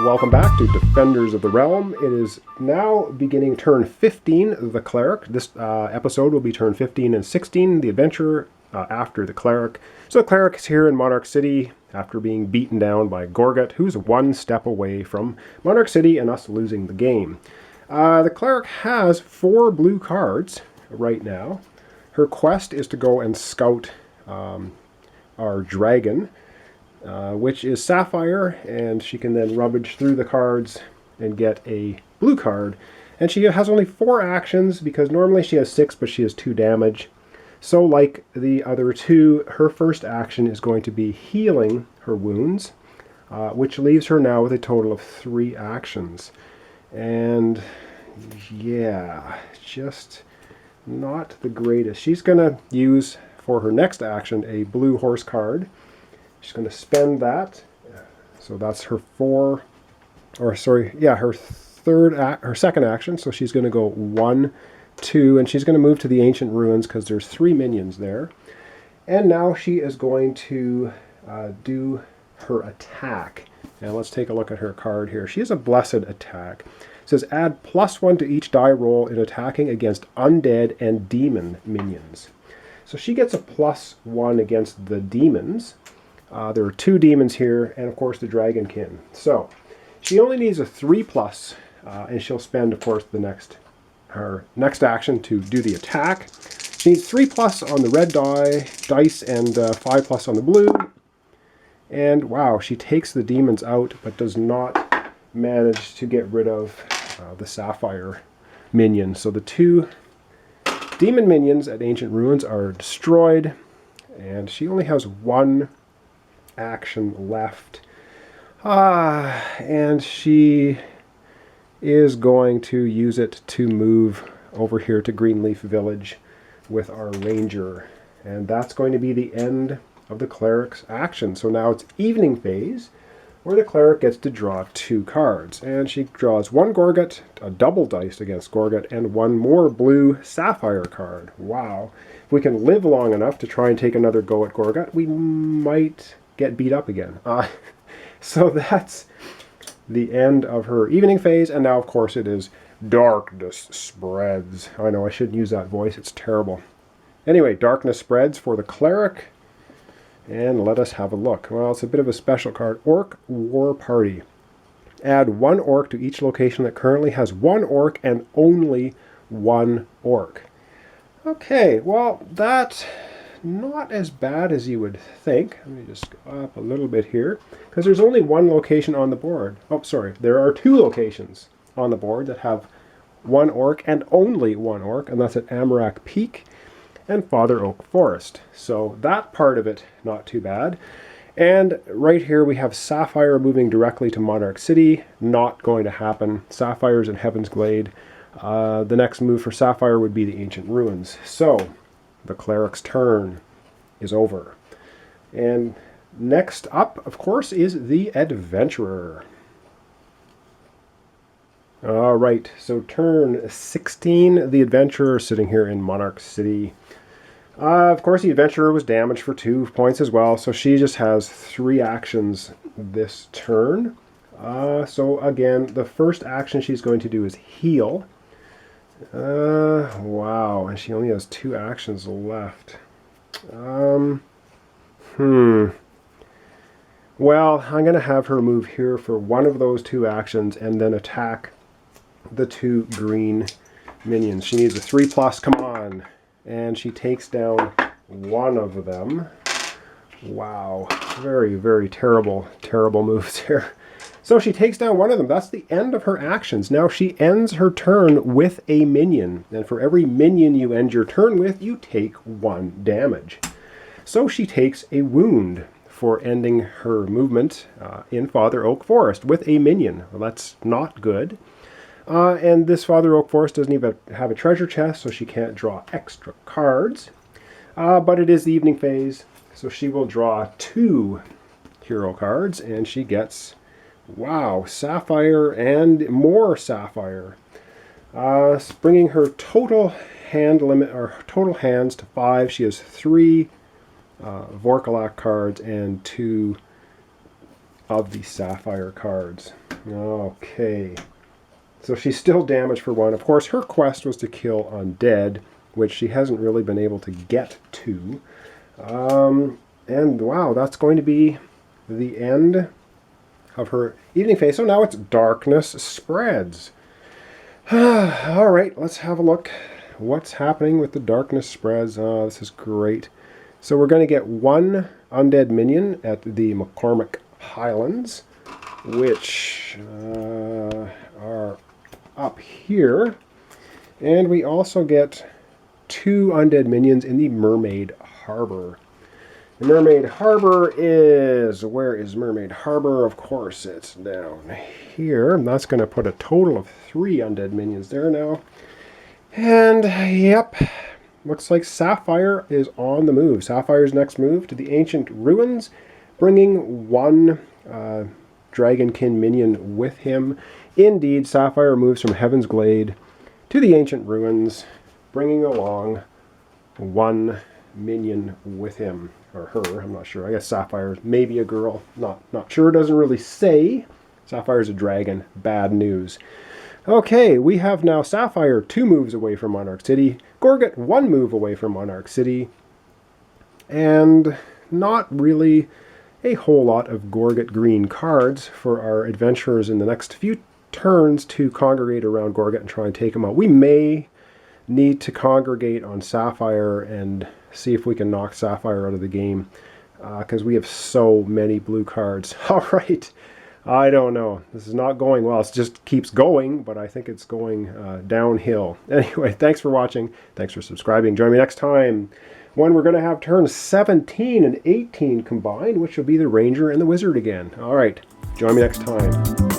Welcome back to Defenders of the Realm. It is now beginning turn 15, the Cleric. This episode will be turn 15 and 16, the Adventurer, after the Cleric. So the Cleric is here in Monarch City after being beaten down by Gorgot, who's one step away from Monarch City and us losing the game. The Cleric has 4 blue cards right now. Her quest is to go and scout our dragon, which is Sapphire, and she can then rummage through the cards and get a blue card. And she has only 4 actions, because normally she has 6, but she has 2 damage. So like the other 2, her first action is going to be healing her wounds, which leaves her now with a total of 3 actions. And yeah, just not the greatest. She's going to use, for her next action, a blue horse card. She's going to spend that. So that's her her second action. So she's going to go 1, 2, and she's going to move to the Ancient Ruins because there's 3 minions there. And now she is going to do her attack. And let's take a look at her card here. She has a blessed attack. It says add +1 to each die roll in attacking against undead and demon minions. So she gets a +1 against the demons. There are 2 demons here, and of course the dragonkin. So she only needs a 3+, and she'll spend, of course, her next action to do the attack. She needs 3+ on the red dice and 5+ on the blue. And wow, she takes the demons out, but does not manage to get rid of the Sapphire minion. So the 2 demon minions at Ancient Ruins are destroyed, and she only has 1 action left. And she is going to use it to move over here to Greenleaf Village with our ranger. And that's going to be the end of the Cleric's action. So now it's evening phase, where the Cleric gets to draw 2 cards. And she draws 1 Gorgot, a double dice against Gorgot, and 1 more blue Sapphire card. Wow. If we can live long enough to try and take another go at Gorgot, we might get beat up again. So that's the end of her evening phase, and now of course it is darkness spreads. I know I shouldn't use that voice, it's terrible. Anyway, darkness spreads for the Cleric, and let us have a look. Well, it's a bit of a special card. Orc War Party. Add 1 orc to each location that currently has 1 orc and only 1 orc. Okay, well, that's not as bad as you would think. Let me just go up a little bit here, because there's only 1 location on the board. Oh, sorry, there are 2 locations on the board that have 1 orc and only 1 orc, and that's at Amarak Peak and Father Oak Forest. So that part of it, not too bad. And right here we have Sapphire moving directly to Monarch City. Not going to happen. Sapphire's in Heaven's Glade. The next move for Sapphire would be the Ancient Ruins. So the Cleric's turn is over. And next up, of course, is the Adventurer. All right, so turn 16, the Adventurer sitting here in Monarch City. Of course, the Adventurer was damaged for 2 points as well, so she just has 3 actions this turn. So again, the first action she's going to do is heal. Wow, and she only has 2 actions left. Well, I'm going to have her move here for 1 of those 2 actions and then attack the 2 green minions. She needs a 3+, come on. And she takes down 1 of them. Wow, very, very terrible moves here. So she takes down 1 of them. That's the end of her actions. Now she ends her turn with a minion. And for every minion you end your turn with, you take 1 damage. So she takes a wound for ending her movement in Father Oak Forest with a minion. Well, that's not good. And this Father Oak Forest doesn't even have a treasure chest, so she can't draw extra cards. But it is the evening phase, so she will draw 2 hero cards, and she gets, wow, Sapphire and more Sapphire. Bringing her total hand limit, or total hands, to 5. She has 3 Vorkalak cards and 2 of the Sapphire cards. Okay. So she's still damaged for 1. Of course, her quest was to kill undead, which she hasn't really been able to get to. And wow, that's going to be the end of her evening phase. So now it's Darkness Spreads. All right, let's have a look. What's happening with the Darkness Spreads? Oh, this is great. So we're going to get 1 undead minion at the McCormick Highlands, which are up here. And we also get 2 undead minions in the Mermaid Harbor. The Mermaid Harbor is... Where is Mermaid Harbor? Of course, it's down here. And that's going to put a total of 3 undead minions there now. And, yep, looks like Sapphire is on the move. Sapphire's next move to the Ancient Ruins, bringing 1 Dragonkin minion with him. Indeed, Sapphire moves from Heaven's Glade to the Ancient Ruins, bringing along 1 minion with him. Or her, I'm not sure. I guess Sapphire may be a girl. Not sure. Doesn't really say. Sapphire's a dragon. Bad news. Okay, we have now Sapphire 2 moves away from Monarch City. Gorget 1 move away from Monarch City. And not really a whole lot of Gorget green cards for our adventurers in the next few turns to congregate around Gorget and try and take him out. We may need to congregate on Sapphire and see if we can knock Sapphire out of the game, because we have so many blue cards. All right, I don't know. This is not going well. It just keeps going, but I think it's going downhill. Anyway, thanks for watching. Thanks for subscribing. Join me next time when we're going to have turns 17 and 18 combined, which will be the Ranger and the Wizard again. All right, join me next time.